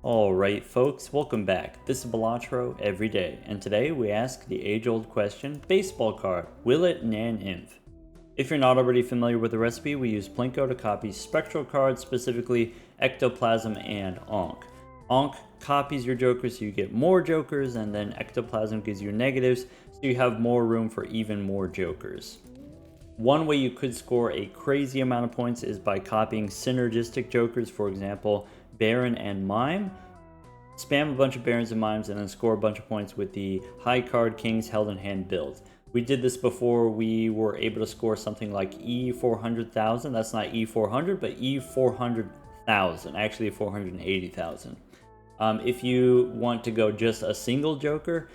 Alright folks, welcome back. This is Balatro every day, and today we ask the age-old question, baseball card, will it Naneinf? If you're not already familiar with the recipe, we use Plinko to copy spectral cards, specifically ectoplasm and Ankh. Ankh copies your jokers so you get more jokers, and then ectoplasm gives you negatives so you have more room for even more jokers. One way you could score a crazy amount of points is by copying synergistic jokers, for example, Baron and Mime. Spam a bunch of Barons and Mimes and then score a bunch of points with the high card Kings held in hand build. We did this before. We were able to score something like E400,000. That's not E400, but E400,000, actually 480,000. If you want to go just a single joker,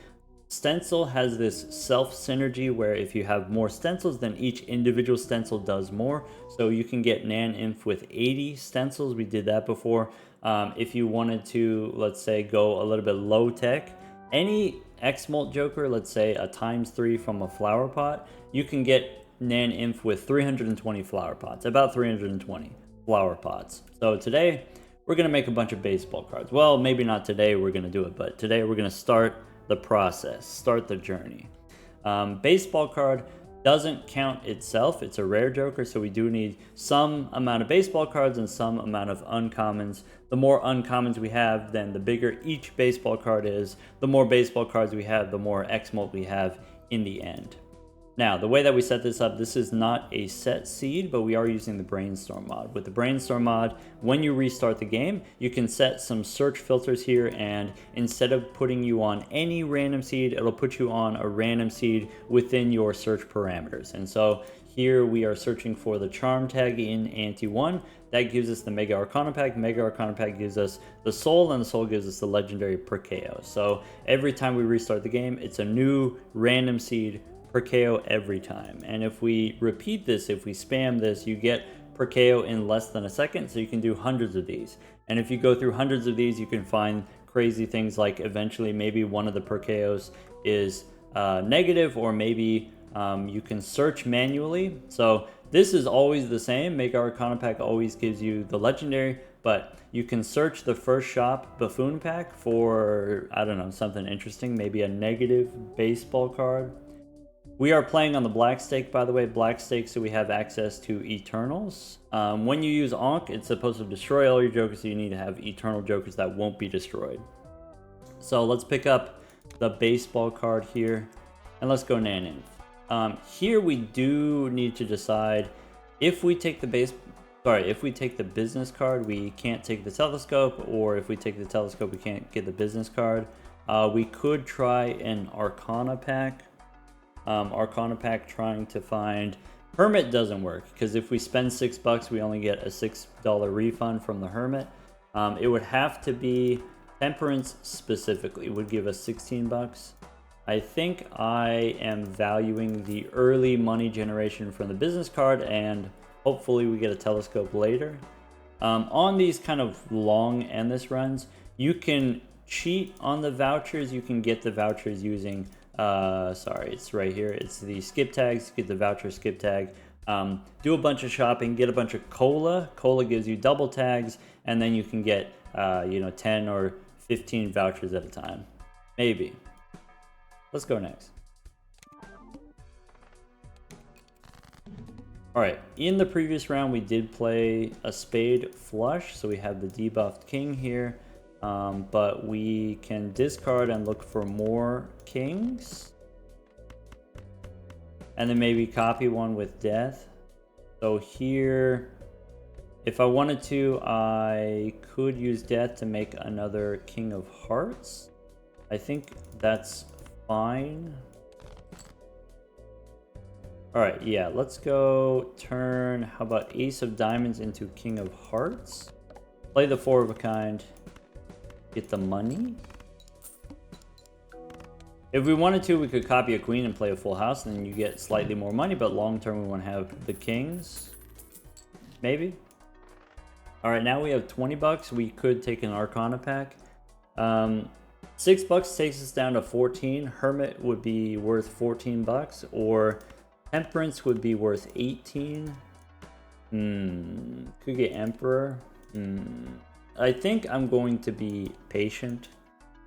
Stencil has this self-synergy where if you have more stencils, then each individual stencil does more. So you can get Naneinf with 80 stencils. We did that before. If you wanted to, let's say, go a little bit low-tech, any X-Molt joker, let's say a ×3 from a flower pot, you can get Naneinf with 320 flower pots, about 320 flower pots. So today, we're going to make a bunch of baseball cards. Well, maybe not today we're going to do it, but today we're going to start the process, start the journey. Baseball card doesn't count itself. It's a rare joker, so we do need some amount of baseball cards and some amount of uncommons. The more uncommons we have, then the bigger each baseball card is. The more baseball cards we have, the more X-Molt we have in the end. Now, the way that we set this up, this is not a set seed, but we are using the Brainstorm mod. With the Brainstorm mod, when you restart the game, you can set some search filters here, and instead of putting you on any random seed, it'll put you on a random seed within your search parameters. And so here we are searching for the Charm tag in Ante 1. That gives us the Mega Arcana pack. Mega Arcana pack gives us the Soul, and the Soul gives us the legendary Plinko. So every time we restart the game, it's a new random seed per KO every time. And if we repeat this, if we spam this, you get per KO in less than a second, so you can do hundreds of these. And if you go through hundreds of these, you can find crazy things like eventually maybe one of the per KOs is negative, or maybe you can search manually. So this is always the same. Mega Arcana pack always gives you the legendary, but you can search the first shop Buffoon pack for, I don't know, something interesting, maybe a negative baseball card. We are playing on the black stake, by the way, black stake, so we have access to Eternals. When you use Ankh, it's supposed to destroy all your jokers, so you need to have Eternal jokers that won't be destroyed. So let's pick up the baseball card here, and let's go Naneinf. Here we do need to decide if we take the business card, we can't take the telescope, or if we take the telescope, we can't get the business card. We could try an Arcana pack. Arcana pack trying to find Hermit doesn't work, because if we spend $6, we only get a $6 refund from the Hermit. It would have to be Temperance specifically, would give us 16 bucks. I think I am valuing the early money generation from the business card, and hopefully we get a telescope later. On these kind of long endless runs, you can cheat on the vouchers. You can get the vouchers using sorry, it's right here. It's the skip tags. Get the voucher skip tag. Do a bunch of shopping. Get a bunch of cola. Cola gives you double tags, and then you can get 10 or 15 vouchers at a time. Maybe. Let's go next. All right. In the previous round, we did play a spade flush, so we have the debuffed king here. But we can discard and look for more kings, and then maybe copy one with death. So here, if I wanted to, I could use death to make another king of hearts. I think that's fine. All right, yeah, let's go turn, how about ace of diamonds into king of hearts? Play the four of a kind. Get the money. If we wanted to, we could copy a queen and play a full house, and then you get slightly more money, but long term we want to have the kings. Maybe. All right, now we have 20 bucks. We could take an Arcana pack. 6 bucks takes us down to 14. Hermit would be worth 14 bucks, or Temperance would be worth 18. Could get Emperor. I think I'm going to be patient.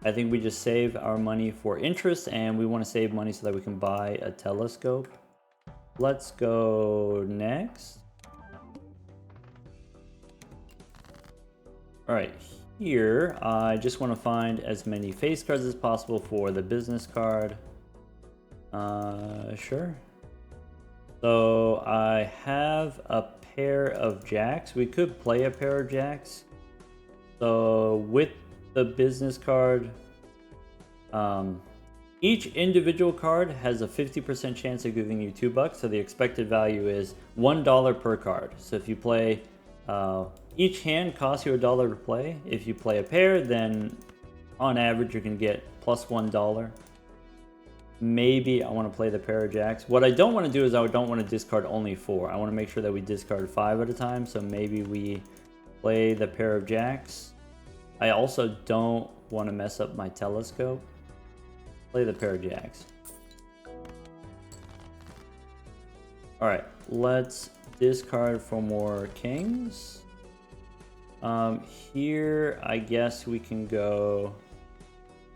I think we just save our money for interest, and we want to save money so that we can buy a telescope. Let's go next. All right, here I just want to find as many face cards as possible for the business card. Sure. So I have a pair of jacks. We could play a pair of jacks. So with the business card, each individual card has a 50% chance of giving you $2, so the expected value is $1 per card. So if you play, each hand costs you $1 to play. If you play a pair, then on average you can get plus $1. Maybe I want to play the pair of jacks. What I don't want to do is I don't want to discard only 4. I want to make sure that we discard 5 at a time, so maybe we play the pair of jacks. I also don't want to mess up my telescope. Play the pair of jacks. Alright, let's discard for more kings. Here, I guess we can go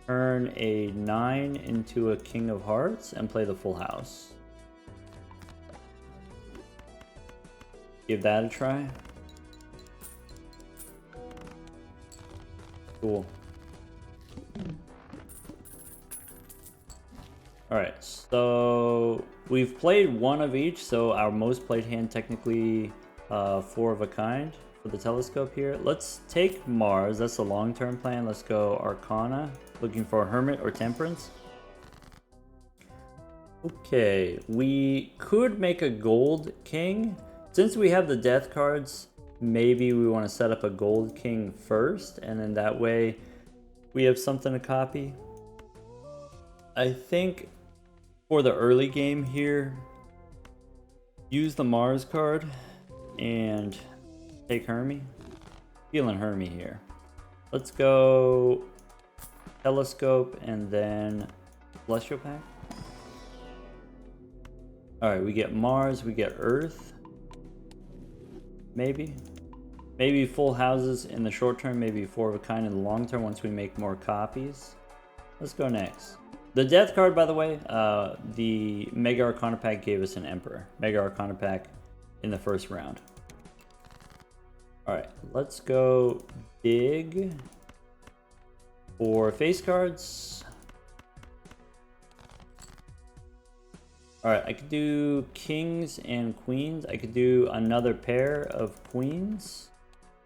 turn a 9 into a king of hearts and play the full house. Give that a try. Cool. Alright, so we've played one of each, so our most played hand technically 4 of a kind for the telescope here. Let's take Mars, that's the long-term plan. Let's go Arcana, looking for Hermit or Temperance. Okay, we could make a gold king. Since we have the death cards, maybe we want to set up a gold king first, and then that way we have something to copy. I think for the early game here, use the Mars card and take Hermie. Feeling Hermie here. Let's go Telescope and then Celestial Pack. Alright, we get Mars, we get Earth. Maybe full houses in the short term, maybe 4 of a kind in the long term once we make more copies. Let's go next. The death card, by the way, the Mega Arcana pack gave us an Emperor. Mega Arcana pack in the first round. Alright, let's go big for face cards. Alright, I could do kings and queens. I could do another pair of queens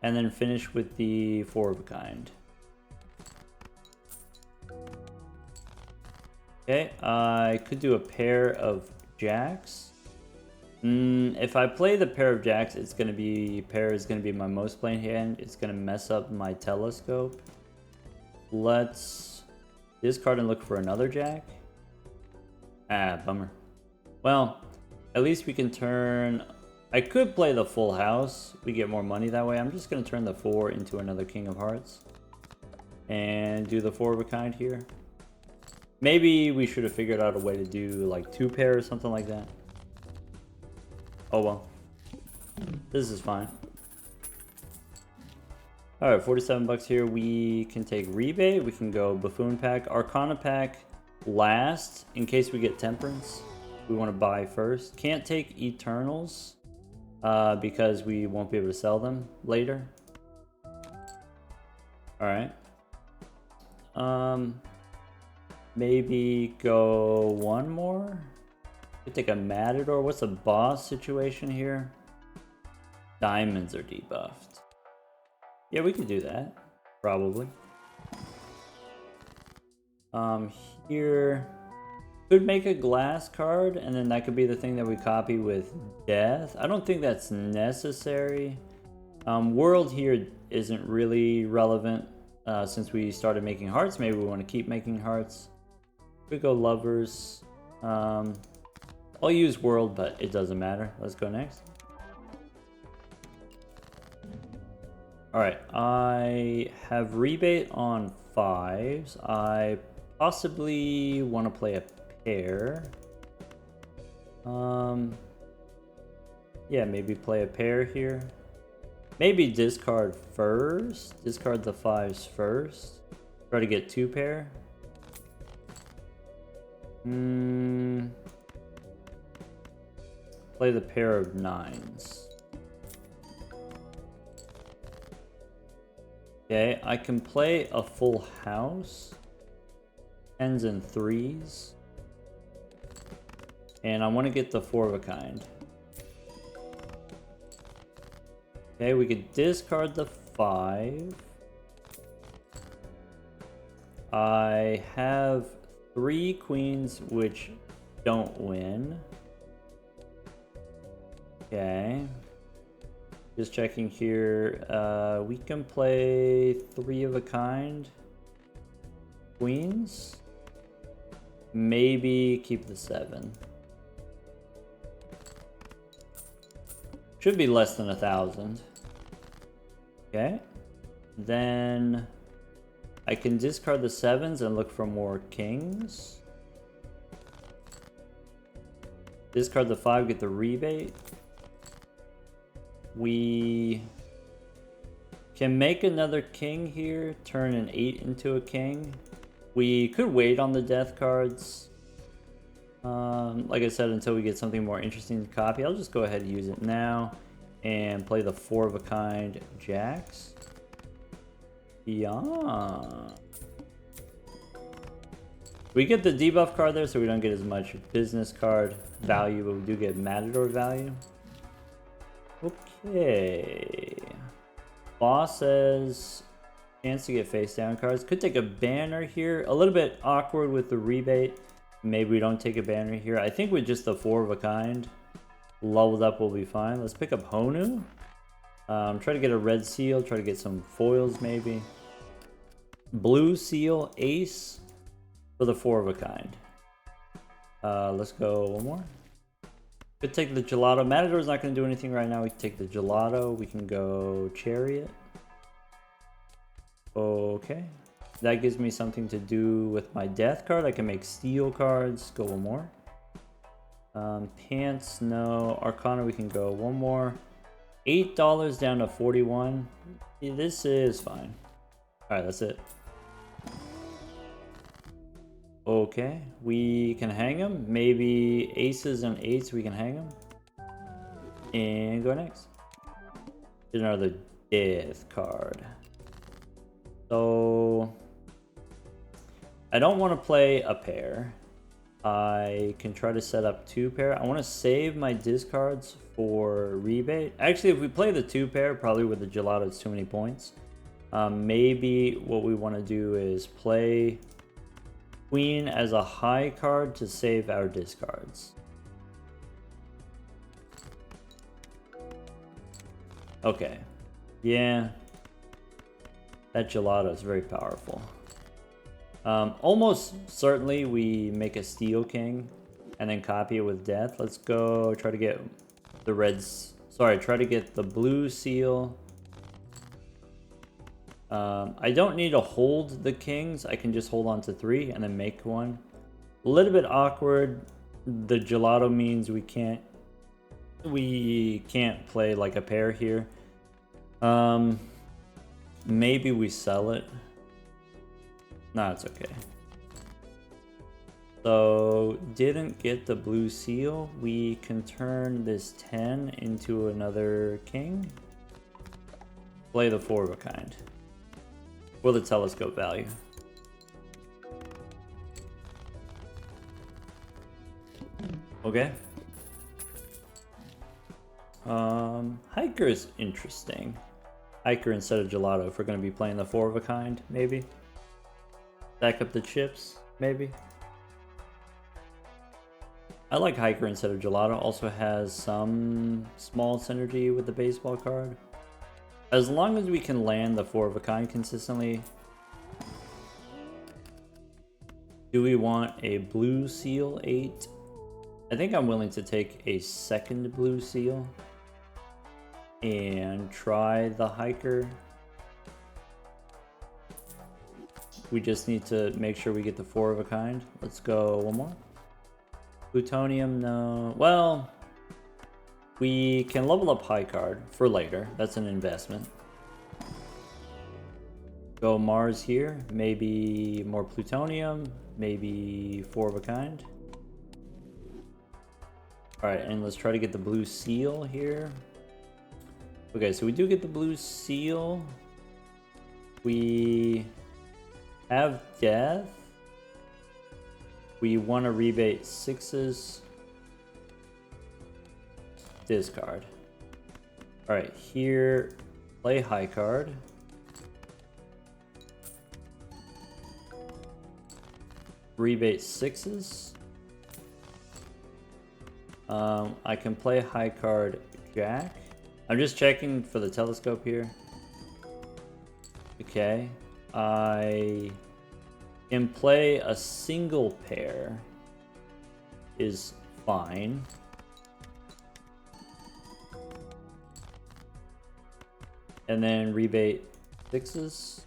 and then finish with the 4 of a kind. Okay, I could do a pair of jacks. If I play the pair of jacks, it's gonna be pair is gonna be my most played hand. It's gonna mess up my telescope. Let's discard and look for another jack. Ah, bummer. Well, at least we can turn. I could play the full house. We get more money that way. I'm just gonna turn the 4 into another king of hearts and do the 4 of a kind here. Maybe we should have figured out a way to do like 2 pair or something like that. Oh well. This is fine. Alright, 47 bucks here. We can take rebate. We can go buffoon pack. Arcana pack last in case we get temperance. We want to buy first. Can't take eternals because we won't be able to sell them later. Alright. Maybe go one more. Could take a Matador. What's the boss situation here? Diamonds are debuffed. Yeah, we could do that. Probably. Here could make a glass card, and then that could be the thing that we copy with death. I don't think that's necessary. World here isn't really relevant since we started making hearts. Maybe we want to keep making hearts. We go lovers. I'll use world, but it doesn't matter. Let's go next. Alright, I have rebate on 5s. I possibly want to play a pair. Yeah, maybe play a pair here. Maybe discard first. Discard the 5s first. Try to get 2 pair. Play the pair of 9s. Okay, I can play a full house. 10s and 3s. And I want to get the 4 of a kind. Okay, we could discard the 5. I have 3 queens which don't win. Okay. Just checking here. We can play 3 of a kind. Queens. Maybe keep the 7. Should be less than 1,000. Okay. Then I can discard the 7s and look for more kings. Discard the 5, get the rebate. We can make another king here, turn an 8 into a king. We could wait on the death cards. Like I said, until we get something more interesting to copy. I'll just go ahead and use it now and play the 4 of a kind jacks. Yeah. We get the debuff card there, so we don't get as much business card value, but we do get matador value. Okay. Boss says chance to get face down cards. Could take a banner here. A little bit awkward with the rebate. Maybe we don't take a banner here. I think with just the 4 of a kind leveled up will be fine. Let's pick up Honu. Try to get a red seal. Try to get some foils maybe. Blue seal, ace for the 4 of a kind. Let's go one more. Could take the gelato. Matador's not going to do anything right now. We can take the gelato. We can go chariot. Okay. That gives me something to do with my death card. I can make steel cards. Go one more. Pants, no. Arcana, we can go one more. $8 down to 41. Yeah, this is fine. Alright, that's it. Okay, we can hang them. Maybe aces and 8s, we can hang them. And go next. Another death card. So I don't want to play a pair. I can try to set up 2 pair. I want to save my discards for rebate. Actually, if we play the 2 pair, probably with the gelato, it's too many points. Maybe what we want to do is play queen as a high card to save our discards. Okay. Yeah. That gelato is very powerful. Almost certainly we make a steel king and then copy it with death. Let's go try to get the reds. Sorry, try to get the blue seal. I don't need to hold the kings. I can just hold on to 3 and then make one. A little bit awkward. The gelato means we can't play like a pair here. Maybe we sell it. No, it's okay. So, didn't get the blue seal. We can turn this 10 into another king. Play the 4 of a kind. For the telescope value. Okay. Hiker is interesting. Hiker instead of gelato if we're going to be playing the 4 of a kind, maybe. Stack up the chips, maybe. I like hiker instead of gelato. Also has some small synergy with the baseball card. As long as we can land the 4 of a kind consistently. Do we want a blue seal 8? I think I'm willing to take a second blue seal and try the hiker. We just need to make sure we get the 4 of a kind. Let's go one more. Plutonium, no. Well, We can level up high card for later. That's an investment. Go Mars here. Maybe more plutonium. Maybe 4 of a kind. Alright, and let's try to get the blue seal here. Okay, so we do get the blue seal. We have death. We want to rebate 6s. Discard. Alright, here, play high card. Rebate 6s. I can play high card Jack. I'm just checking for the telescope here. Okay. I can play a single pair. Is fine. And then rebate 6s.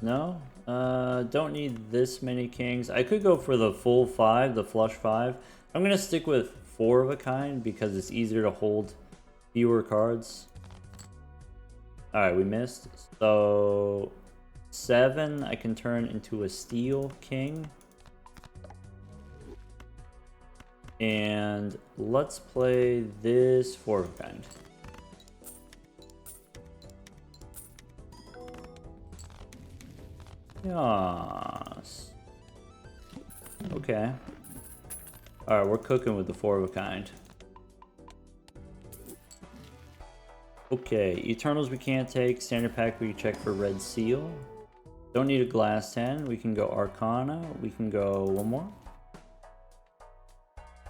No? Don't need this many kings. I could go for the full 5, the flush 5. I'm gonna stick with 4 of a kind because it's easier to hold fewer cards. Alright, we missed. So 7 I can turn into a steel king. And let's play this 4 of a kind. Yes. Okay. Alright, we're cooking with the 4 of a kind. Okay, Eternals we can't take. Standard pack we check for red seal. Don't need a glass 10. We can go Arcana. We can go one more.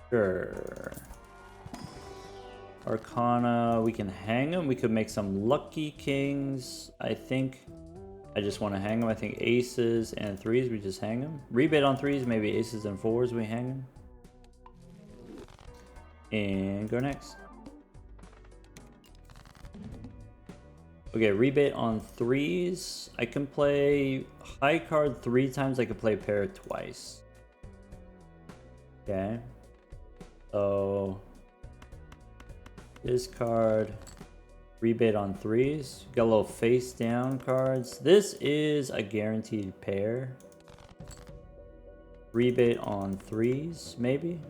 Sure. Arcana, we can hang them. We could make some lucky kings. I think I just want to hang them. I think aces and 3s, we just hang them. Rebate on 3s, maybe aces and 4s, we hang them. And go next. Okay, rebate on 3s. I can play high card 3 times. I can play pair twice. Okay. So this card, rebate on 3s. Got a little face down cards. This is a guaranteed pair. Rebate on 3s, maybe.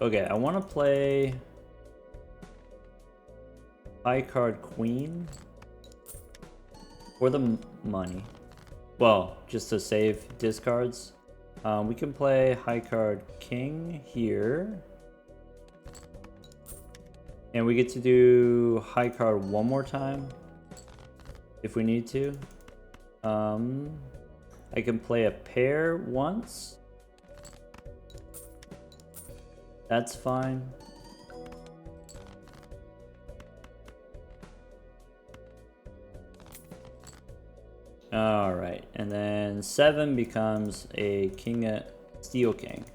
Okay, I want to play high card queen for the money. Well, just to save discards. We can play high card king here. And we get to do high card one more time if we need to. I can play a pair once. That's fine. All right, and then 7 becomes a steel king.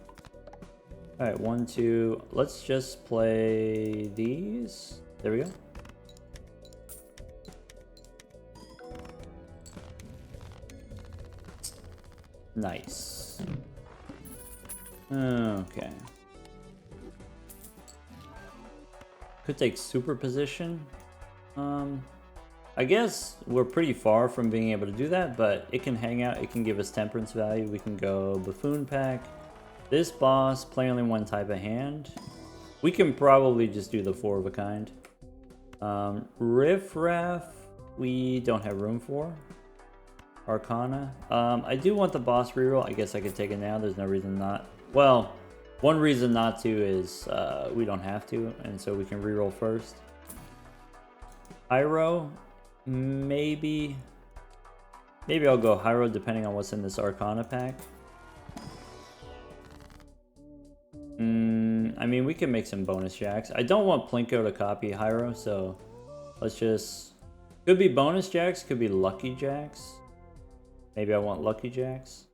All right, 1, 2. Let's just play these. There we go. Nice. Okay. Could take superposition. I guess we're pretty far from being able to do that, but it can hang out. It can give us temperance value. We can go buffoon pack. This boss, play only one type of hand. We can probably just do the 4 of a kind. Riff Raff, we don't have room for. Arcana. I do want the boss reroll. I guess I could take it now. There's no reason not. Well, one reason not to is we don't have to, and so we can reroll first. Hyro, maybe I'll go Hyro depending on what's in this Arcana pack. I mean, we can make some bonus jacks. I don't want Plinko to copy Hyro, so let's just... Could be bonus jacks, could be lucky jacks. Maybe I want lucky jacks.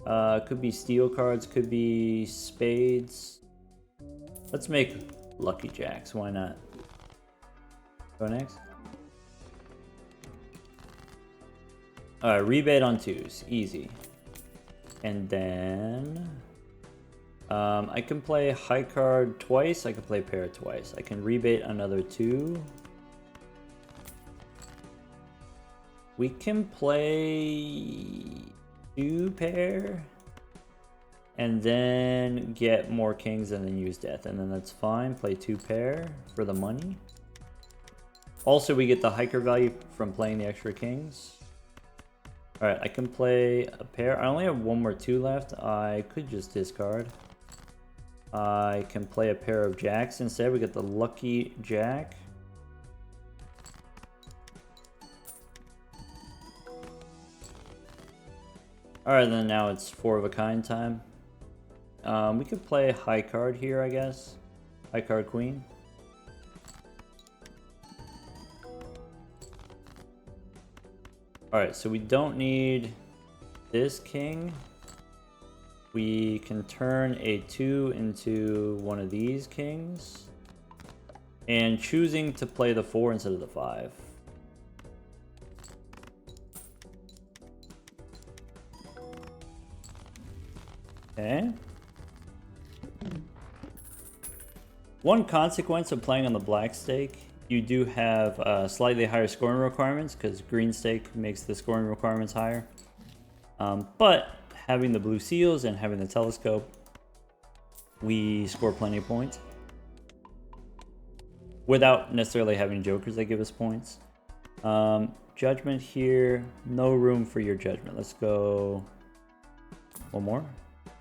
Could be steel cards, could be spades. Let's make lucky jacks, why not? Go next. Alright, rebate on 2s, easy. And then I can play high card twice. I can play pair twice. I can rebate another 2. We can play 2 pair. And then get more kings and then use death. And then that's fine. Play 2 pair for the money. Also, we get the hiker value from playing the extra kings. Alright, I can play a pair. I only have 1 more 2 left. I could just discard. I can play a pair of jacks instead. We get the lucky jack. Alright, then now it's 4 of a kind time. We could play high card here, I guess. High card queen. Alright, so we don't need this king. We can turn a 2 into one of these kings. And choosing to play the 4 instead of the 5. Okay. One consequence of playing on the black stake, you do have slightly higher scoring requirements because green stake makes the scoring requirements higher. But having the blue seals and having the telescope, we score plenty of points without necessarily having jokers that give us points. Judgment here, no room for your judgment. Let's go one more.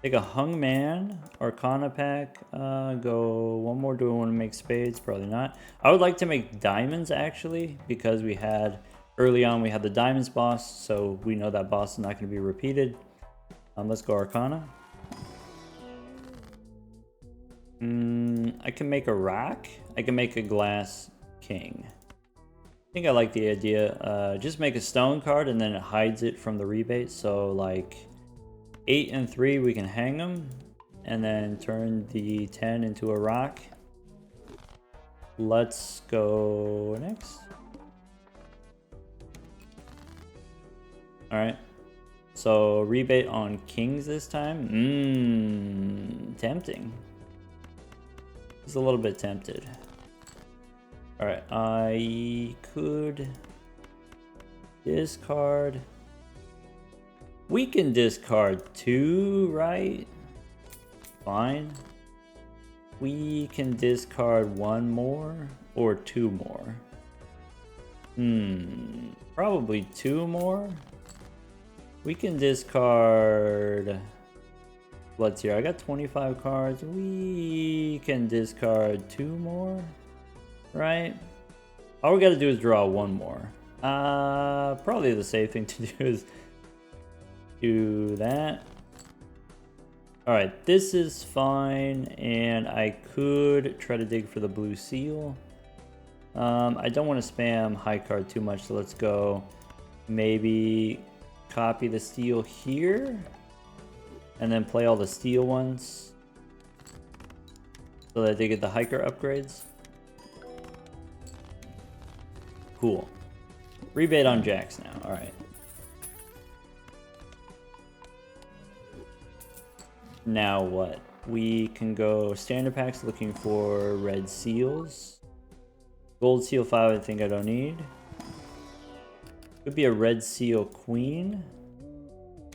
Take a hung man, Arcana pack, go one more. Do I want to make spades? Probably not. I would like to make diamonds actually, because we had, early on we had the diamonds boss, so we know that boss is not going to be repeated. Let's go Arcana. I can make a rock. I can make a glass king. I think I like the idea. Just make a stone card and then it hides it from the rebate, so like 8 and 3 we can hang them and then turn the 10 into a rock. Let's go next. Alright, so rebate on kings this time. Tempting. It's a little bit tempted. Alright, I could discard. We can discard 2, right? Fine. We can discard 1 more or 2 more. Probably 2 more. We can discard. Let's see. I got 25 cards. We can discard 2 more, right? All we got to do is draw 1 more. Probably the safe thing to do is do that. All right, this is fine, and I could try to dig for the blue seal. I don't want to spam high card too much, so let's go maybe copy the steel here and then play all the steel ones so that they get the hiker upgrades. Cool. Rebate on jacks now. All right. Now what? We can go standard packs looking for red seals. Gold seal 5 I think I don't need. Could be a red seal queen.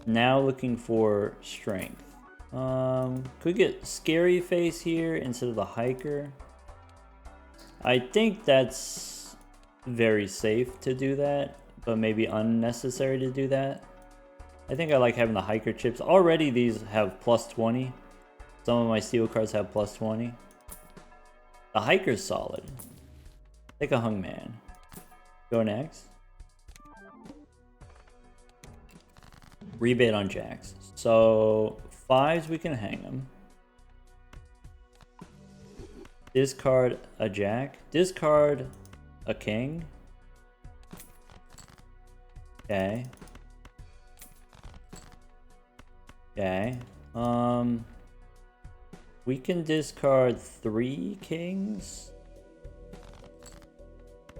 Now looking for strength. Could get scary face here instead of the hiker. I think that's very safe to do that, but maybe unnecessary to do that. I think I like having the hiker chips. Already these have plus 20. Some of my steel cards have plus 20. The hiker's solid. Take a hung man. Go next. Rebate on jacks. So 5s we can hang them. Discard a jack. Discard a king. Okay. Okay. We can discard 3 kings.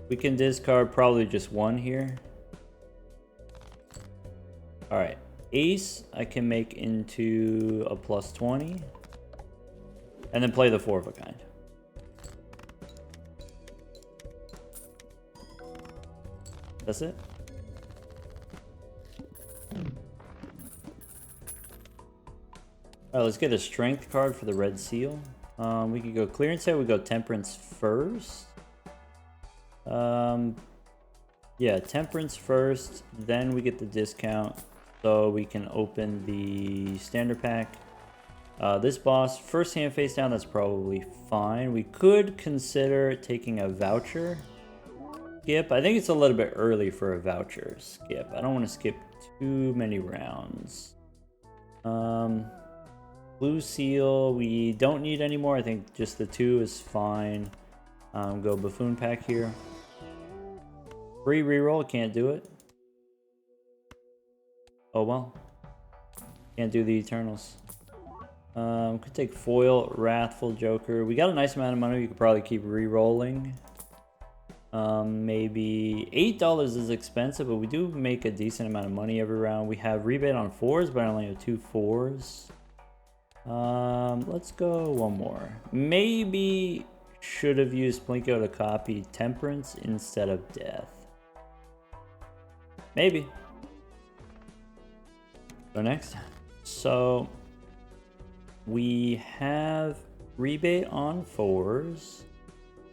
We can discard probably just 1 here. Alright. Ace I can make into a plus 20. And then play the 4 of a kind. That's it. Alright, let's get a strength card for the red seal. We could go clearance here, we go temperance first. Yeah, temperance first, then we get the discount. So we can open the standard pack. This boss, first hand face down, that's probably fine. We could consider taking a voucher skip. I think it's a little bit early for a voucher skip. I don't want to skip too many rounds. Blue seal, we don't need anymore. I think just the 2 is fine. Go buffoon pack here. Free reroll, can't do it. Oh well. Can't do the Eternals. Could take foil, Wrathful Joker. We got a nice amount of money. We could probably keep re-rolling. Maybe $8 is expensive, but we do make a decent amount of money every round. We have rebate on 4s, but I only have 2 4s. Let's go one more. Maybe should have used Plinko to copy Temperance instead of Death. Maybe. Go next. So we have rebate on 4s.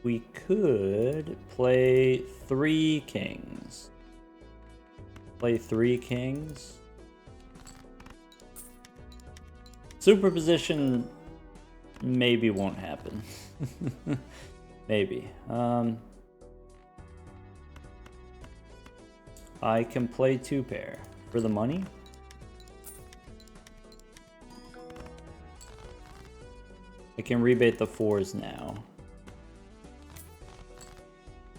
We could play 3 kings. Play 3 kings. Superposition maybe won't happen. Maybe. I can play 2 pair for the money. I can rebate the 4s now.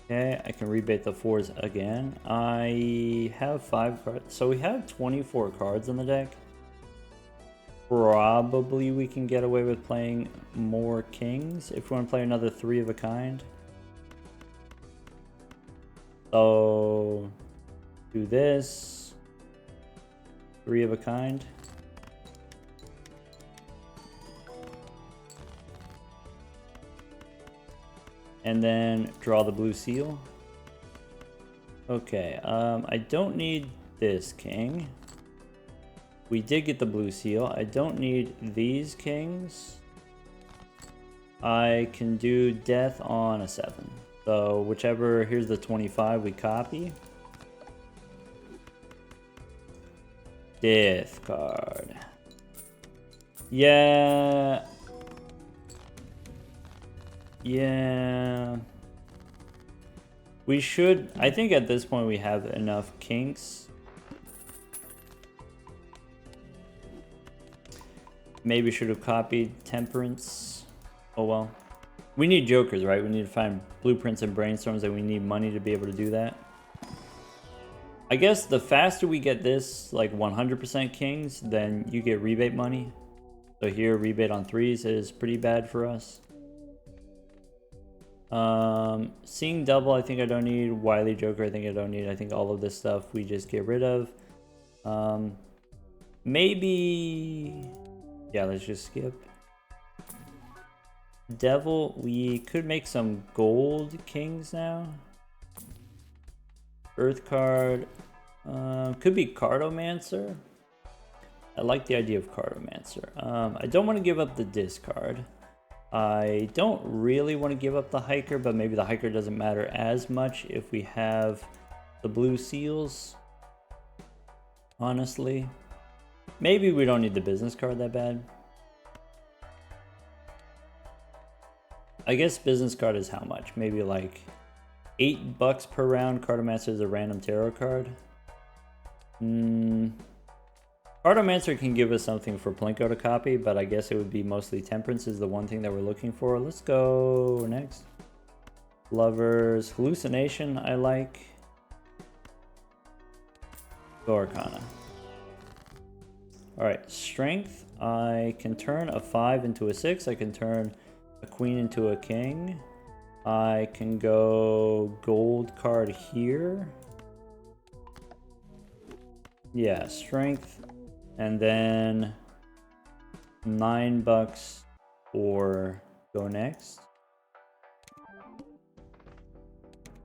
Okay, I can rebate the 4s again. I have 5 cards. So we have 24 cards in the deck. Probably we can get away with playing more kings if we want to play another 3 of a kind. So do this. 3 of a kind. And then draw the blue seal. Okay, I don't need this king. We did get the blue seal. I don't need these kings. I can do death on a 7. So whichever, here's the 25 we copy. Death card. Yeah. Yeah. We should, I think at this point we have enough kinks. Maybe should have copied Temperance. Oh well. We need jokers, right? We need to find blueprints and brainstorms, and we need money to be able to do that. I guess the faster we get this, like 100% kings, then you get rebate money. So here, rebate on 3s is pretty bad for us. Seeing double, I think I don't need. Wily Joker, I think I don't need. I think all of this stuff we just get rid of. Maybe... yeah, let's just skip. Devil, we could make some gold kings now. Earth card. Could be Cartomancer. I like the idea of Cartomancer. I don't want to give up the discard. I don't really want to give up the hiker, but maybe the hiker doesn't matter as much if we have the blue seals. Honestly. Maybe we don't need the business card that bad. I guess business card is how much? Maybe like $8 per round. Cartomancer is a random tarot card. Cartomancer can give us something for Plinko to copy, but I guess it would be mostly Temperance is the one thing that we're looking for. Let's go next. Lovers. Hallucination, I like. Go Arcana. Alright, Strength. I can turn a 5 into a 6. I can turn a queen into a king. I can go gold card here. Yeah, Strength. And then $9 or go next.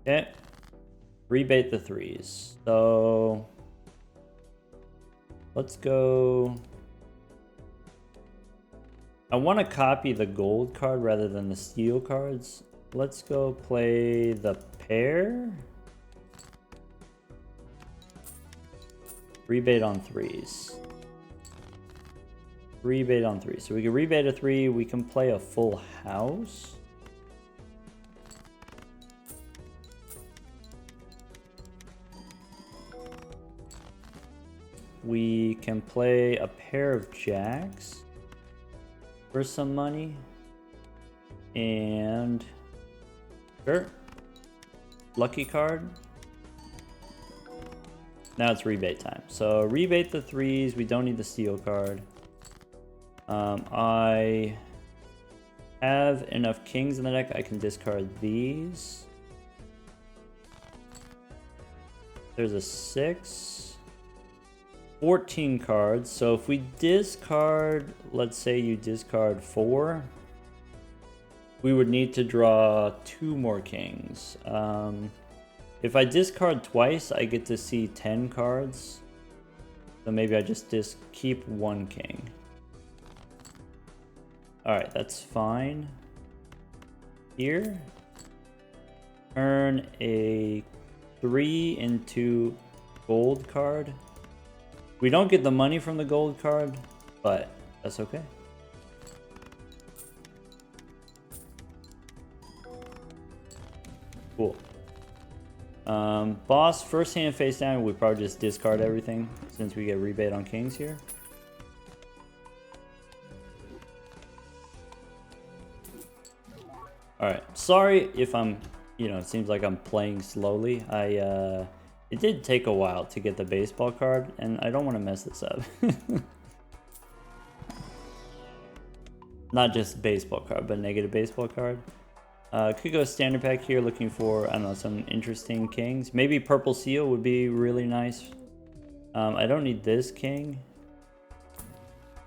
Okay. Rebate the 3s. So let's go. I want to copy the gold card rather than the steel cards. Let's go play the pair. Rebate on 3s. Rebate on 3. So we can rebate a 3. We can play a full house. We can play a pair of jacks for some money. And sure. Lucky card. Now it's rebate time. So rebate the 3s. We don't need the steel card. I have enough kings in the deck. I can discard these. There's a 6. 14 cards. So if we discard, let's say you discard 4, we would need to draw 2 more kings. If I discard twice, I get to see 10 cards. So maybe I just keep 1 king. Alright, that's fine. Here, turn a 3 into gold card. We don't get the money from the gold card, but that's okay. Cool. Boss, first hand face down, we probably just discard everything since we get rebate on kings here. Alright, sorry if I'm, it seems like I'm playing slowly. It did take a while to get the baseball card, and I don't want to mess this up. Not just baseball card, but negative baseball card. Could go standard pack here looking for, I don't know, some interesting kings. Maybe purple seal would be really nice. I don't need this king.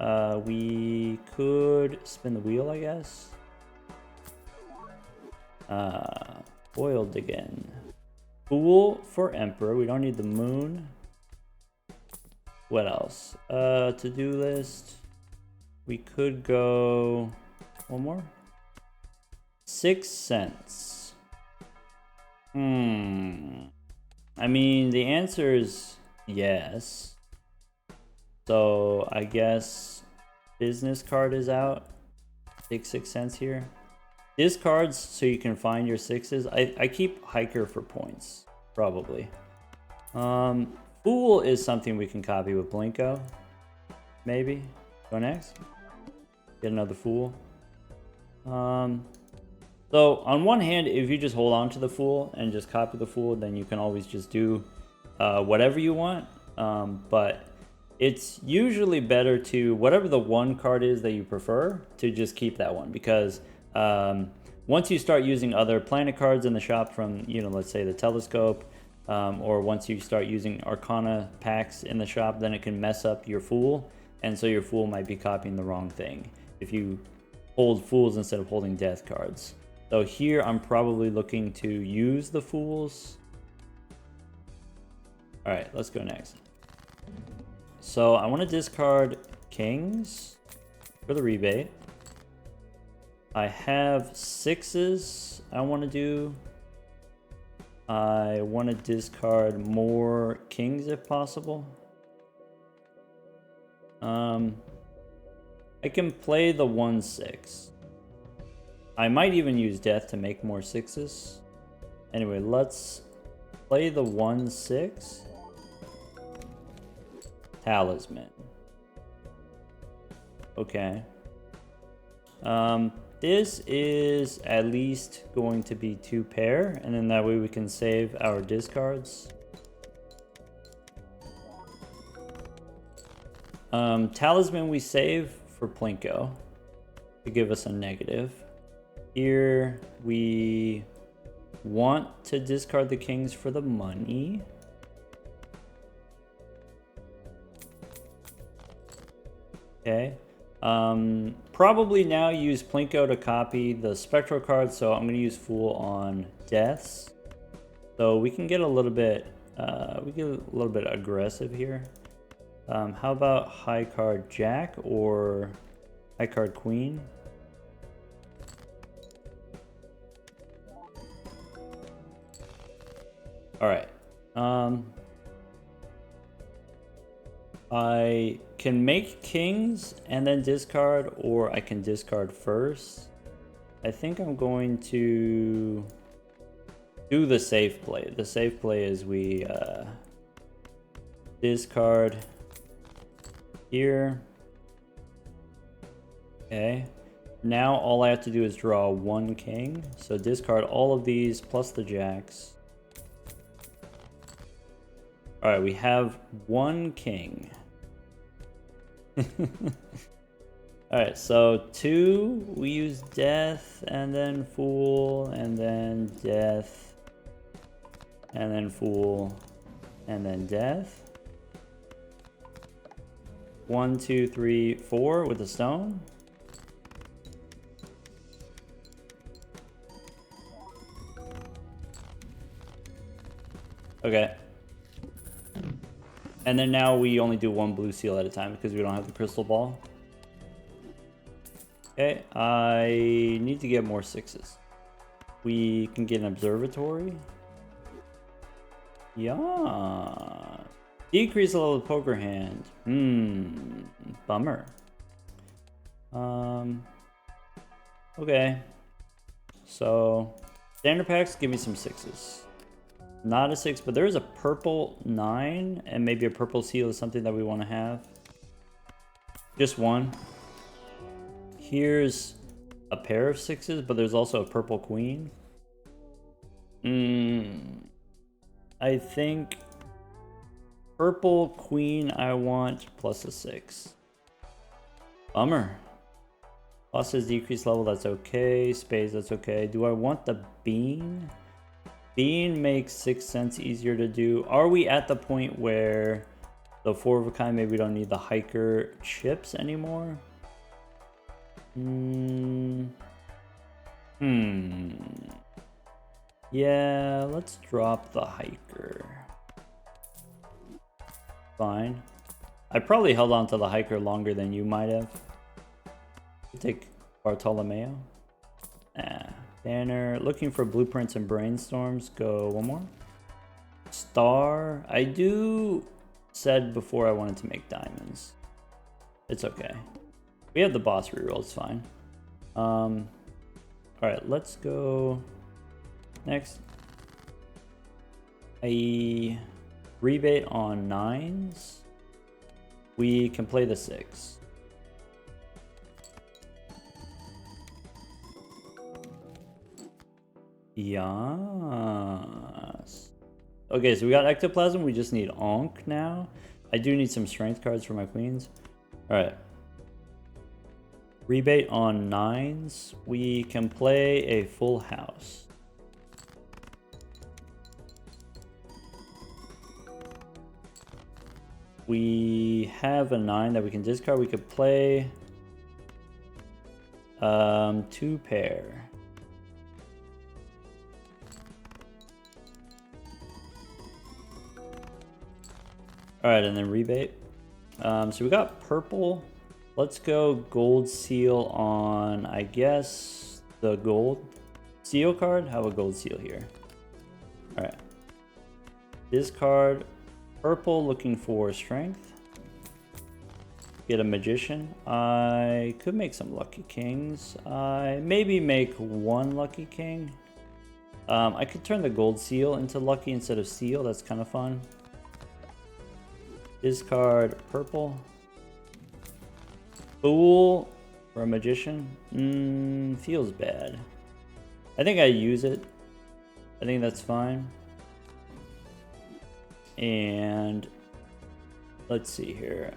We could spin the wheel, I guess. Foiled again. Fool for Emperor. We don't need the moon. What else? To-do list. We could go... one more? 6 cents. I mean, the answer is yes. So I guess business card is out. Take 6 cents here. Discards so you can find your 6s. I keep hiker for points, probably. Fool is something we can copy with Plinko. Maybe. Go next. Get another fool. So on one hand, if you just hold on to the fool and just copy the fool, then you can always just do whatever you want. But it's usually better to, whatever the one card is that you prefer, to just keep that one. Because once you start using other planet cards in the shop from, let's say the telescope, or once you start using Arcana packs in the shop, then it can mess up your fool. And so your fool might be copying the wrong thing if you hold fools instead of holding death cards. So here I'm probably looking to use the fools. All right, let's go next. So I want to discard kings for the rebate. I have 6s I want to do. I want to discard more kings if possible. I can play the 1/6. I might even use death to make more 6s. Anyway, let's play the 1/6. Talisman. Okay. This is at least going to be 2 pair, and then that way we can save our discards. Talisman we save for Plinko to give us a negative. Here we want to discard the kings for the money. Okay. Probably now use Plinko to copy the spectral card, so I'm going to use Fool on deaths. So we can get a little bit, aggressive here. How about high card Jack or high card Queen? All right. I can make kings and then discard, or I can discard first. I think I'm going to do the safe play. The safe play is we discard here. Okay. Now all I have to do is draw one king. So discard all of these plus the jacks. All right, we have one king. All right, so 2, we use death and then fool and then death and then fool and then death. 1, 2, 3, 4 with a stone. Okay. And then now we only do one blue seal at a time because we don't have the crystal ball. Okay, I need to get more 6s. We can get an observatory. Yeah. Decrease the level of poker hand. Bummer. Okay. So, standard packs, give me some 6s. Not a 6, but there is a purple 9, and maybe a purple seal is something that we want to have. Just one. Here's a pair of 6s, but there's also a purple queen. I think purple queen I want plus a 6. Bummer. Plus his decreased level, that's okay. Spades, that's okay. Do I want the bean? Bean makes 6 cents easier to do. Are we at the point where the 4 of a kind, maybe we don't need the hiker chips anymore? Yeah, let's drop the hiker. Fine. I probably held on to the hiker longer than you might have. Take Bartolomeo. Banner. Looking for blueprints and brainstorms. Go one more. Star. I said before I wanted to make diamonds. It's okay. We have the boss reroll. It's fine. Alright, let's go next. A rebate on 9s. We can play the 6. Yes. Okay, so we got ectoplasm. We just need Ankh now. I do need some strength cards for my queens. All right. Rebate on 9s. We can play a full house. We have a 9 that we can discard. We could play 2 pair. All right, and then rebate. So we got purple. Let's go gold seal on, I guess, the gold seal card. Have a gold seal here. All right. Discard purple, looking for strength. Get a magician. I could make some lucky kings. I maybe make 1 lucky king. I could turn the gold seal into lucky instead of seal. That's kind of fun. Discard purple. Fool for a magician. Feels bad. I think I use it. I think that's fine. And let's see here.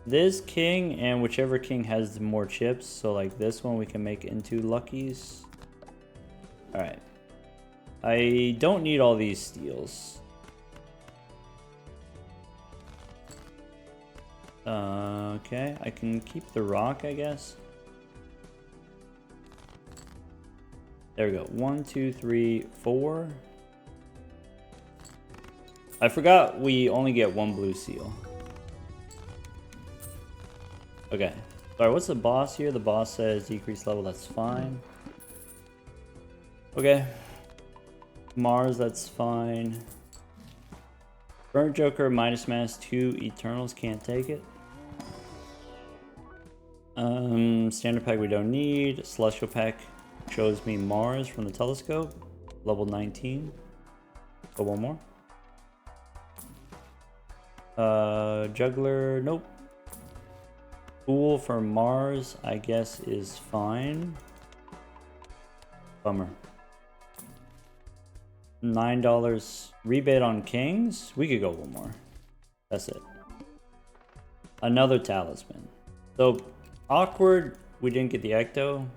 This king and whichever king has more chips. So like this one we can make into luckies. All right. I don't need all these steals. Okay, I can keep the rock, I guess. There we go. 1, 2, 3, 4. I forgot we only get 1 blue seal. Okay. Sorry, what's the boss here? The boss says decrease level, that's fine. Okay. Mars, that's fine. Burnt Joker, minus mass 2, Eternals, can't take it. Standard pack we don't need. Celestial pack shows me Mars from the telescope. Level 19. Go one more. Juggler, nope. Fool for Mars, I guess, is fine. Bummer. $9 rebate on Kings. We could go one more. That's it. Another talisman. So, awkward, we didn't get the Ecto.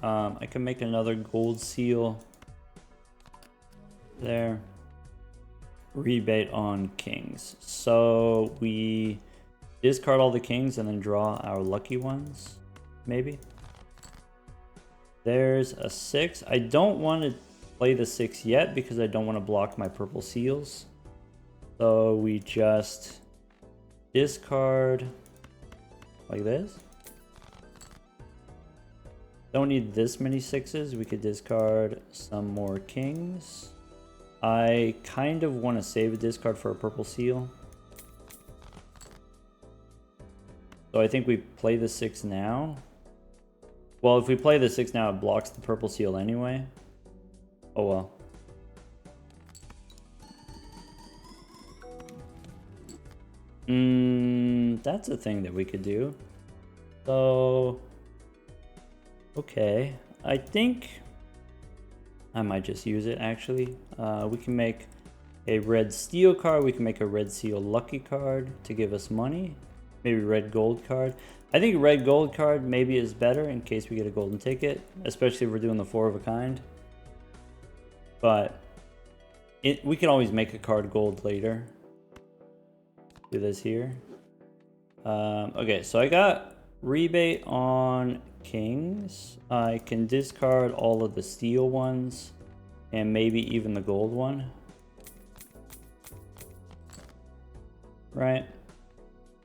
I can make another gold seal. There. Rebate on Kings. So, we discard all the Kings and then draw our lucky ones. Maybe. There's a 6. I don't want to play the 6 yet because I don't want to block my purple seals. So we just discard like this. Don't need this many 6s. We could discard some more Kings. I kind of want to save a discard for a purple seal. So I think we play the 6 now. Well, if we play the 6 now, it blocks the purple seal anyway. Oh well. That's a thing that we could do. So, okay. I think I might just use it actually. We can make a red steel card. We can make a red seal lucky card to give us money. Maybe red gold card. I think red gold card maybe is better in case we get a golden ticket, especially if we're doing the 4 of a kind. But we can always make a card gold later. Do this here. Okay, so I got rebate on Kings. I can discard all of the steel ones and maybe even the gold one. Right.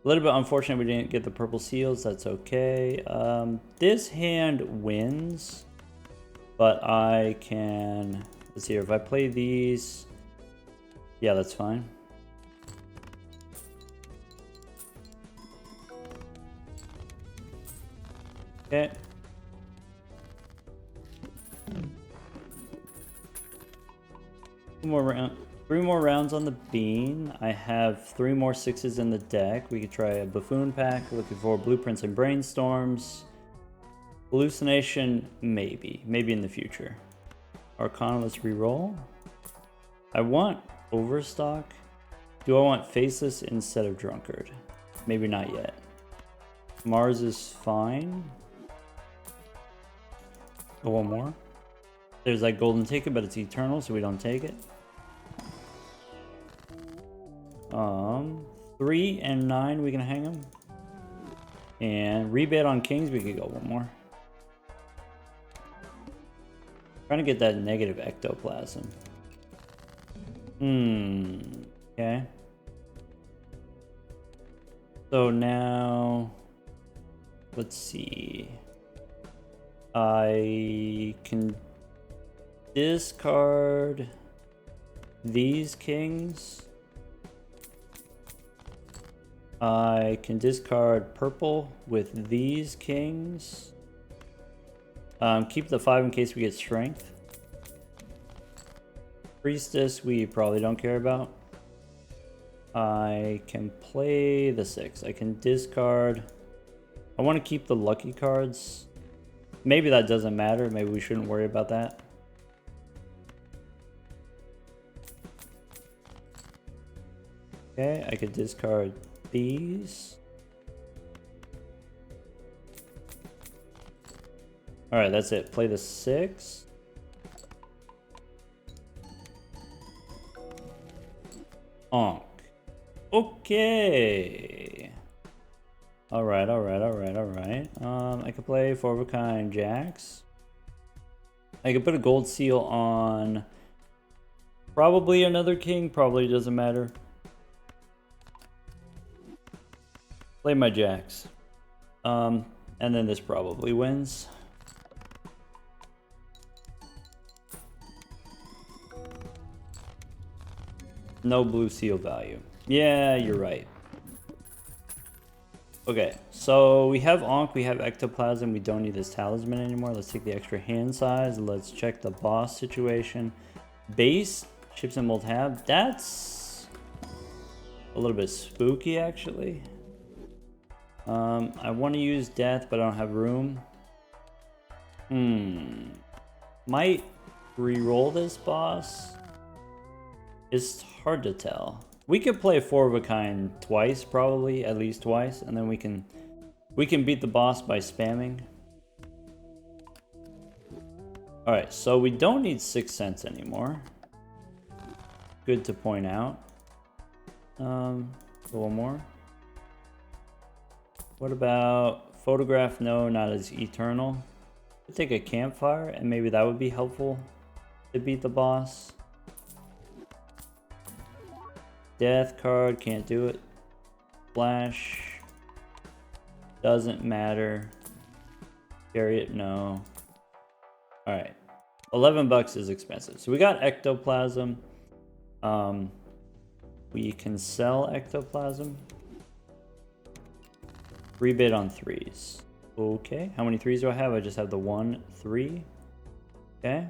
A little bit unfortunate we didn't get the purple seals. That's okay. This hand wins, but I can... Let's see here. If I play these... Yeah, that's fine. Okay. Three more rounds on the bean. I have 3 more 6s in the deck. We could try a buffoon pack. Looking for blueprints and brainstorms. Hallucination, maybe. Maybe in the future. Arcana, let's re-roll. I want Overstock. Do I want Faceless instead of Drunkard? Maybe not yet. Mars is fine. Go one more. There's that golden ticket, but it's eternal, so we don't take it. 3 and 9, we can hang them. And rebate on Kings, we could go one more. Trying to get that negative ectoplasm. Okay. So now, let's see. I can discard these Kings. I can discard purple with these Kings. Keep the 5 in case we get strength. Priestess, we probably don't care about. I can play the 6. I can discard. I want to keep the lucky cards. Maybe that doesn't matter. Maybe we shouldn't worry about that. Okay, I could discard these. Alright, that's it. Play the 6. Onk. Okay. Alright. I could play 4 of a kind jacks. I could put a gold seal on probably another king, probably doesn't matter. Play my jacks. And then this probably wins. No blue seal value. Yeah, you're right. Okay, so we have Ankh, we have Ectoplasm, we don't need this talisman anymore. Let's take the extra hand size. Let's check the boss situation. Base, chips and mold tab. That's a little bit spooky, actually. I want to use death, but I don't have room. Might re-roll this boss. It's hard to tell. We could play 4 of a kind twice, probably, at least twice, and then we can beat the boss by spamming. Alright, so we don't need 6 cents anymore. Good to point out. A little more. What about photograph? No, not as eternal. We'll take a campfire, and maybe that would be helpful to beat the boss. Death card, can't do it. Flash. Doesn't matter. Chariot, no. Alright. 11 bucks is expensive. So we got Ectoplasm. We can sell Ectoplasm. Rebid on 3s. Okay. How many 3s do I have? I just have the 1 3. Okay.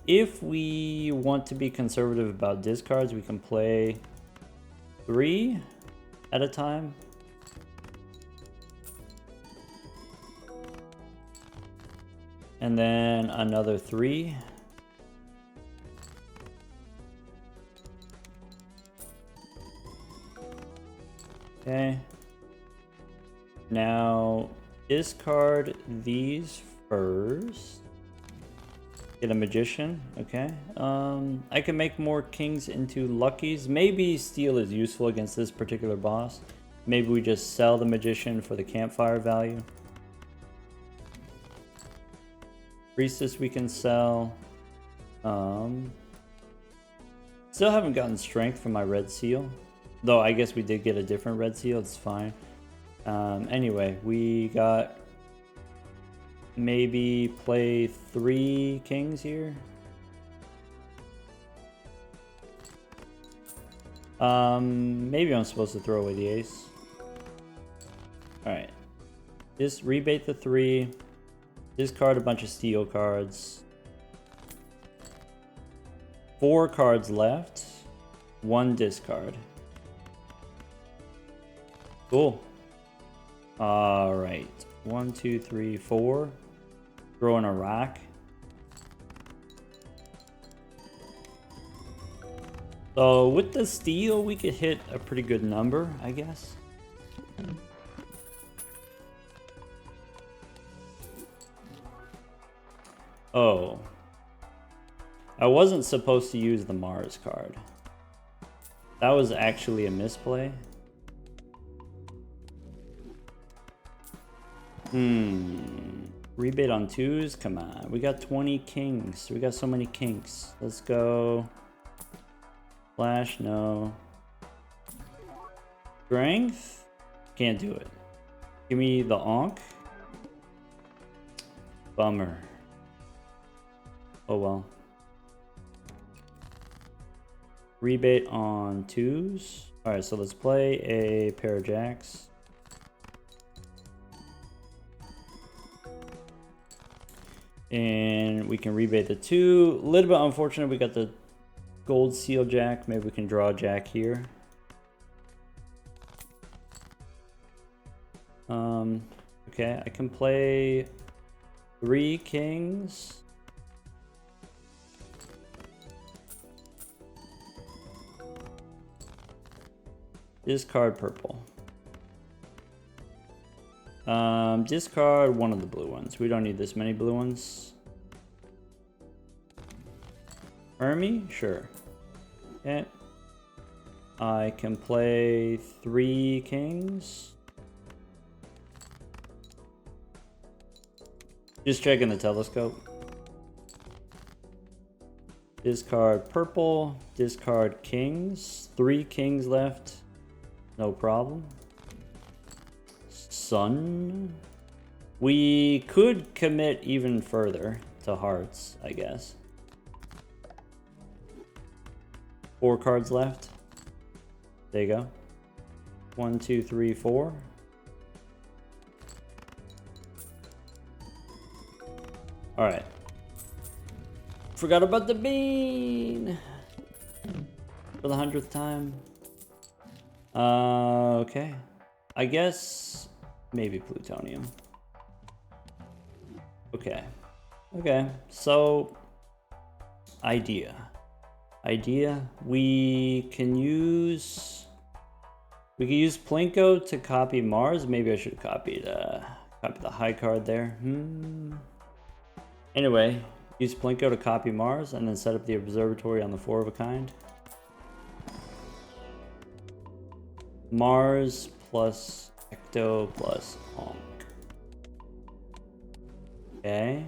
If we want to be conservative about discards, we can play 3 at a time. And then another 3. Okay. Now, discard these first. Get a magician, okay. I can make more kings into luckies. Maybe steel is useful against this particular boss. Maybe we just sell the magician for the campfire value. Priestess we can sell. Still haven't gotten strength from my red seal. Though I guess we did get a different red seal, it's fine. Anyway, we got... Maybe play 3 kings here. Maybe I'm supposed to throw away the ace. Alright. Just rebate the 3. Discard a bunch of steel cards. 4 cards left. 1 discard. Cool. Alright. 1, 2, 3, 4. Throw in a rock. So with the steel, we could hit a pretty good number, I guess. Oh. I wasn't supposed to use the Mars card. That was actually a misplay. Rebate on 2s? Come on. We got 20 kings. We got so many kings. Let's go. Flash, no. Strength? Can't do it. Give me the Ankh. Bummer. Oh well. Rebate on 2s. Alright, so let's play a pair of jacks. And we can rebate the 2. A little bit unfortunate we got the gold seal jack. Maybe we can draw a jack here. Okay, I can play 3 kings. Discard purple. Discard one of the blue ones. We don't need this many blue ones. Hermie? Sure. Okay. I can play 3 kings. Just checking the telescope. Discard purple, discard kings. 3 kings left. No problem. Sun. We could commit even further to hearts, I guess. 4 cards left. There you go. 1, 2, 3, 4. Alright. Forgot about the bean! For the 100th time. Okay. I guess maybe plutonium. Okay. Okay. So idea. We can use Plinko to copy Mars. Maybe I should copy the high card there. Anyway, use Plinko to copy Mars and then set up the observatory on the 4 of a kind. Mars plus Ecto plus Honk. Okay.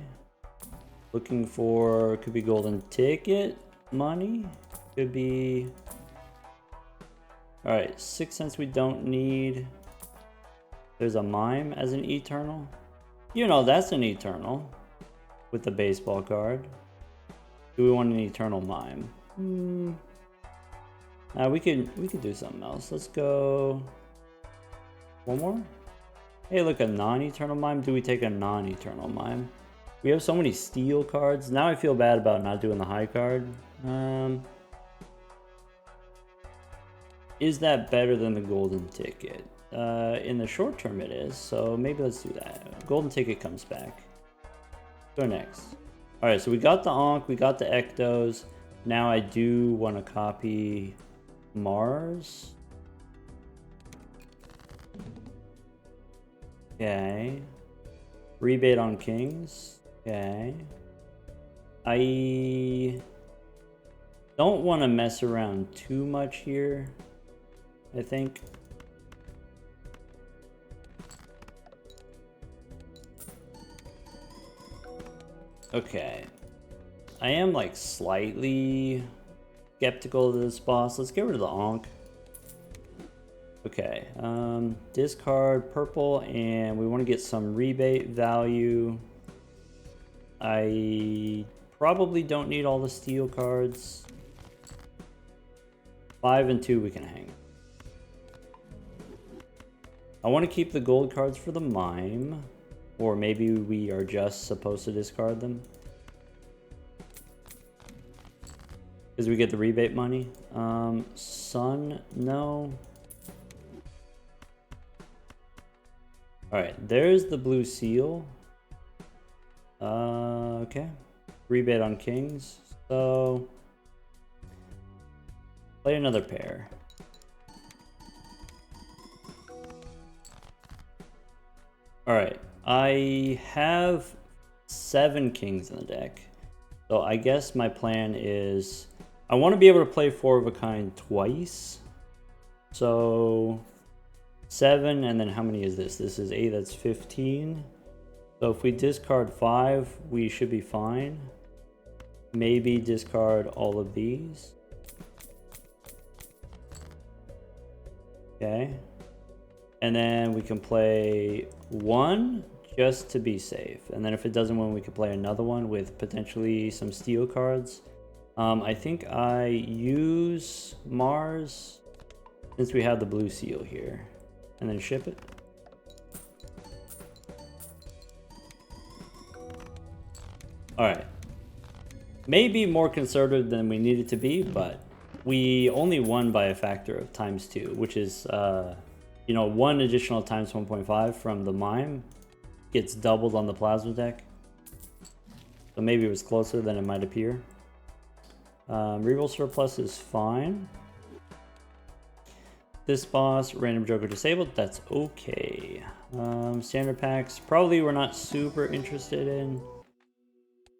Looking for, could be golden ticket money. Could be. Alright, 6 cents we don't need. There's a mime as an eternal. You know, that's an eternal. With the baseball card. Do we want an eternal mime? We could do something else. Let's go. One more? Hey, look, a non-eternal mime. Do we take a non-eternal mime? We have so many steel cards. Now I feel bad about not doing the high card. Is that better than the golden ticket? In the short term it is, so maybe let's do that. Golden ticket comes back. Go next. Alright, so we got the Ankh, we got the Ectos. Now I do want to copy Mars. Okay. Rebate on kings. Okay. I don't want to mess around too much here, I think. Okay. I am like slightly skeptical of this boss. Let's get rid of the Ankh. Okay. Discard purple and we want to get some rebate value. I probably don't need all the steel cards. 5 and 2 we can hang. I want to keep the gold cards for the mime. Or maybe we are just supposed to discard them. Because we get the rebate money. Sun, no. Alright, there's the blue seal. Okay. Rebate on kings. So play another pair. Alright. I have 7 kings in the deck. So I guess my plan is I want to be able to play 4 of a kind twice. So 7 and then how many is this? This is 8, that's 15. So if we discard 5, we should be fine. Maybe discard all of these. Okay. And then we can play 1 just to be safe. And then if it doesn't win, we can play another one with potentially some steel cards. I think I use Mars since we have the blue seal here. And then ship it. Alright. Maybe more conservative than we needed to be, but we only won by a factor of ×2, which is, you know, 1 additional times 1.5 from the mime gets doubled on the plasma deck. So maybe it was closer than it might appear. Reroll surplus is fine. This boss, random joker disabled, that's okay. Standard packs, probably we're not super interested in.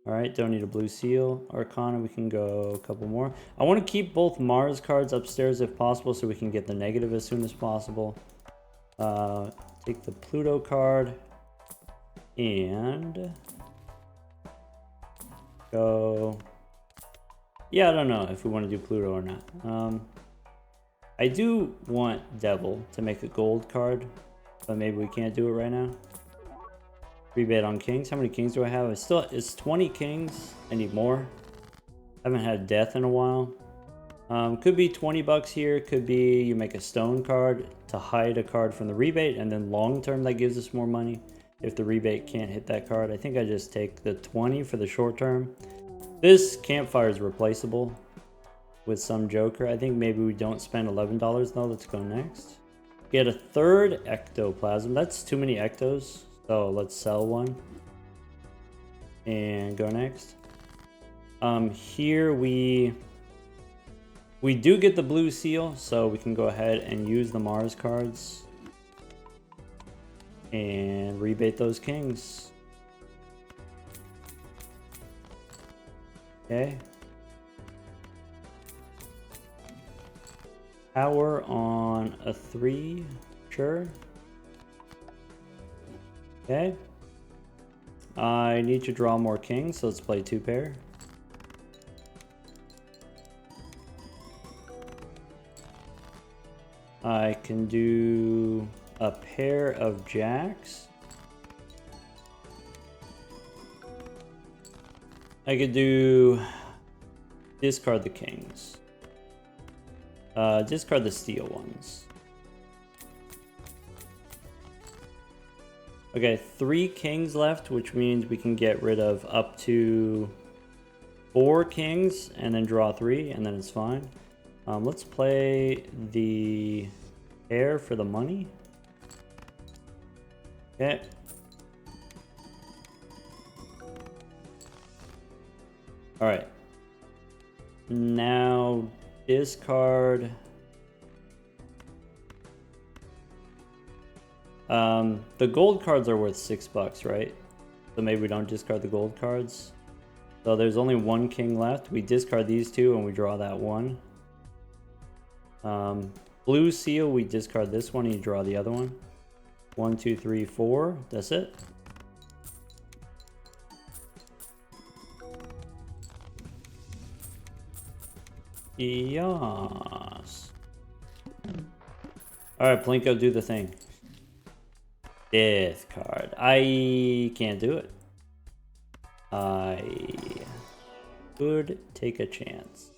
Alright, don't need a blue seal. Arcana, we can go a couple more. I want to keep both Mars cards upstairs if possible so we can get the negative as soon as possible. Take the Pluto card. And... go... yeah, I don't know if we want to do Pluto or not. I do want Devil to make a gold card, but maybe we can't do it right now. Rebate on kings. How many kings do I have? It's 20 kings. I need more. Haven't had death in a while. Could be 20 bucks here. Could be you make a stone card to hide a card from the rebate, and then long term that gives us more money if the rebate can't hit that card. I think I just take the 20 for the short term. This campfire is replaceable with some joker. I think maybe we don't spend $11 though. Let's go next. Get a third ectoplasm. That's too many ectos. So let's sell one and go next. Here we do get the blue seal, so we can go ahead and use the Mars cards and rebate those kings. Okay. Power on a 3, sure. Okay. I need to draw more kings, so let's play 2 pair. I can do a pair of jacks. I could do discard the kings. Discard the steel ones. Okay, 3 kings left, which means we can get rid of up to 4 kings and then draw 3, and then it's fine. Let's play the pair for the money. Okay. Alright. Now, discard... the gold cards are worth $6, right? So maybe we don't discard the gold cards. So there's only 1 king left. We discard these 2 and we draw that 1. Blue seal, we discard this one and you draw the other one. 1, 2, 3, 4. That's it. Yes. Alright, Plinko, do the thing. Death card. I can't do it. I could take a chance.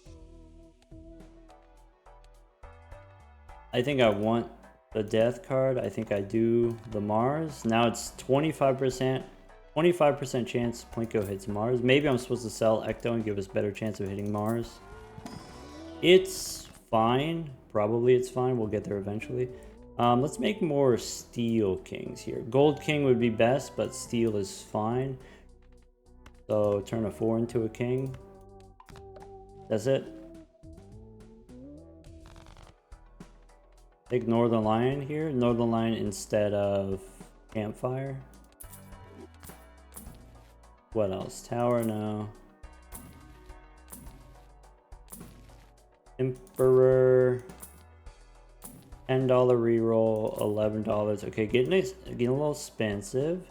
I think I want the death card. I think I do the Mars. Now it's 25%. 25% chance Plinko hits Mars. Maybe I'm supposed to sell Ecto and give us better chance of hitting Mars. It's fine. Probably it's fine. We'll get there eventually. Let's make more steel kings here. Gold king would be best, but steel is fine. So turn a 4 into a king. That's it. Take Northern Lion here. Northern Lion instead of Campfire. What else? Tower, no. Emperor. $10 reroll, $11. Okay, getting a little expensive.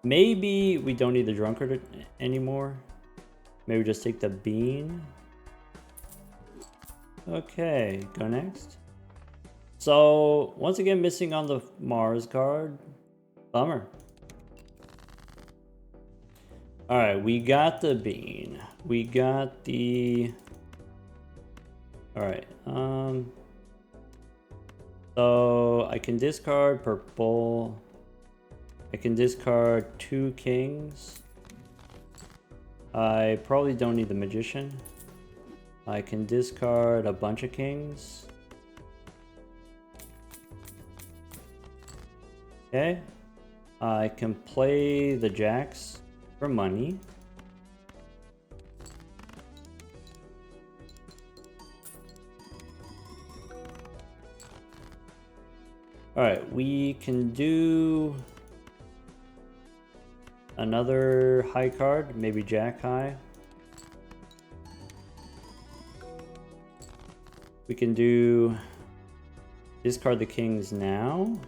Maybe we don't need the drunkard anymore. Maybe just take the bean. Okay, go next. So once again, missing on the Mars card. Bummer. All right, we got the bean. We got the. All right. So I can discard purple. I can discard 2 kings. I probably don't need the magician. I can discard a bunch of kings. Okay. I can play the jacks for money. Alright, we can do... Another high card, maybe Jack high. We can do discard the kings now.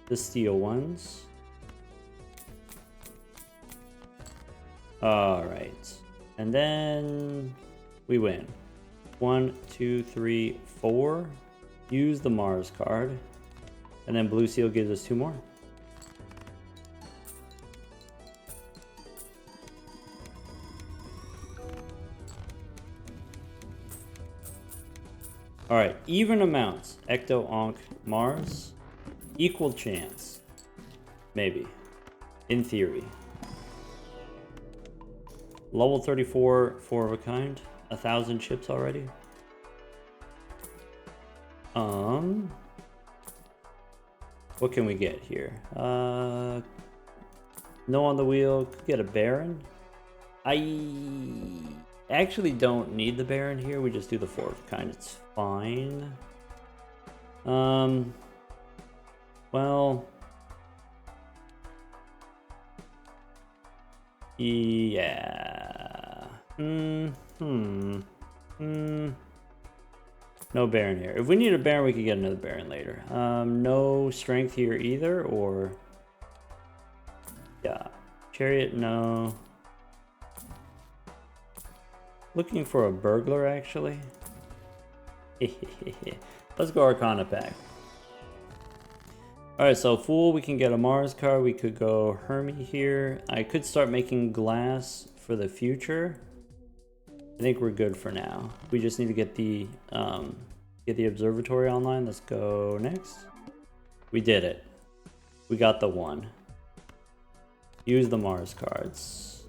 The steel ones. Alright. And then we win. 1, 2, 3, 4. Use the Mars card. And then blue seal gives us 2 more. Alright, even amounts. Ecto, Ankh, Mars. Equal chance. Maybe. In theory. Level 34, 4 of a kind. 1,000 chips already. What can we get here? No on the wheel. Could get a Baron. I actually don't need the Baron here. We just do the 4 of a kind. It's fine. Well, yeah. No Baron here. If we need a Baron, we could get another Baron later. No strength here either, or yeah. Chariot, no. Looking for a burglar, actually. Let's go Arcana pack. Alright, so Fool, we can get a Mars card. We could go Hermie here. I could start making glass for the future. I think we're good for now. We just need to get the observatory online. Let's go next. We did it. We got the 1. Use the Mars cards.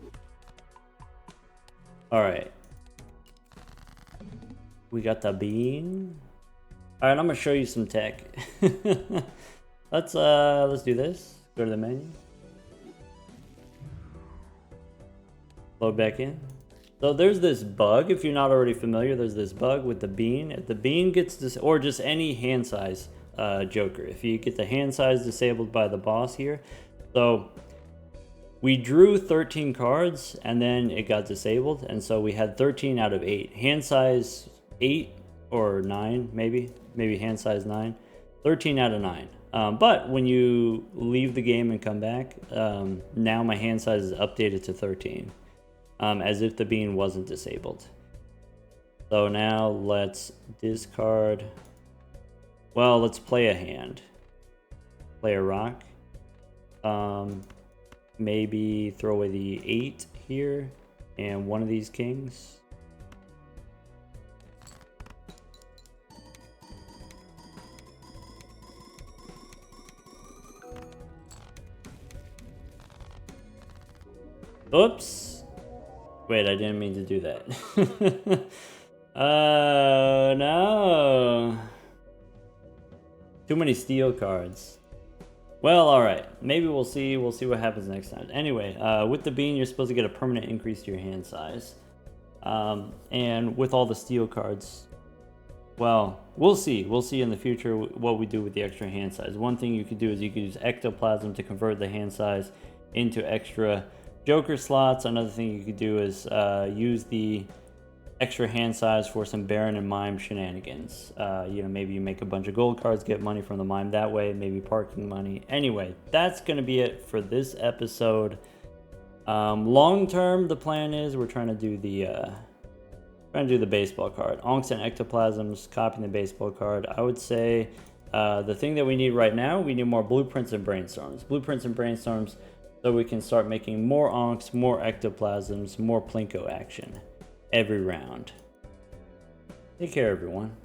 Alright. We got the bean. Alright, I'm gonna show you some tech. Let's do this. Go to the menu. Load back in. So there's this bug, if you're not already familiar, there's this bug with the bean. If the bean gets this, or just any hand size joker, if you get the hand size disabled by the boss here. So we drew 13 cards and then it got disabled, and so we had 13 out of 8. Hand size 8 or 9, maybe hand size 9. 13 out of 9. But when you leave the game and come back, now my hand size is updated to 13. As if the bean wasn't disabled. So now let's discard. Well, let's play a hand. Play a rock. Maybe throw away the 8 here and one of these kings. Oops. Wait, I didn't mean to do that. No. Too many steel cards. Well, alright. Maybe we'll see. We'll see what happens next time. Anyway, with the bean, you're supposed to get a permanent increase to your hand size. And with all the steel cards, well, we'll see. We'll see in the future what we do with the extra hand size. One thing you could do is you could use ectoplasm to convert the hand size into extra Joker slots. Another thing you could do is use the extra hand size for some Baron and Mime shenanigans. You know, maybe you make a bunch of gold cards, get money from the Mime that way, maybe parking money. Anyway, that's going to be it for this episode. Long term, the plan is we're trying to do the baseball card. Onks and ectoplasms, copying the baseball card. I would say the thing that we need right now, we need more blueprints and brainstorms. Blueprints and brainstorms, so we can start making more onks, more ectoplasms, more Plinko action every round. Take care, everyone.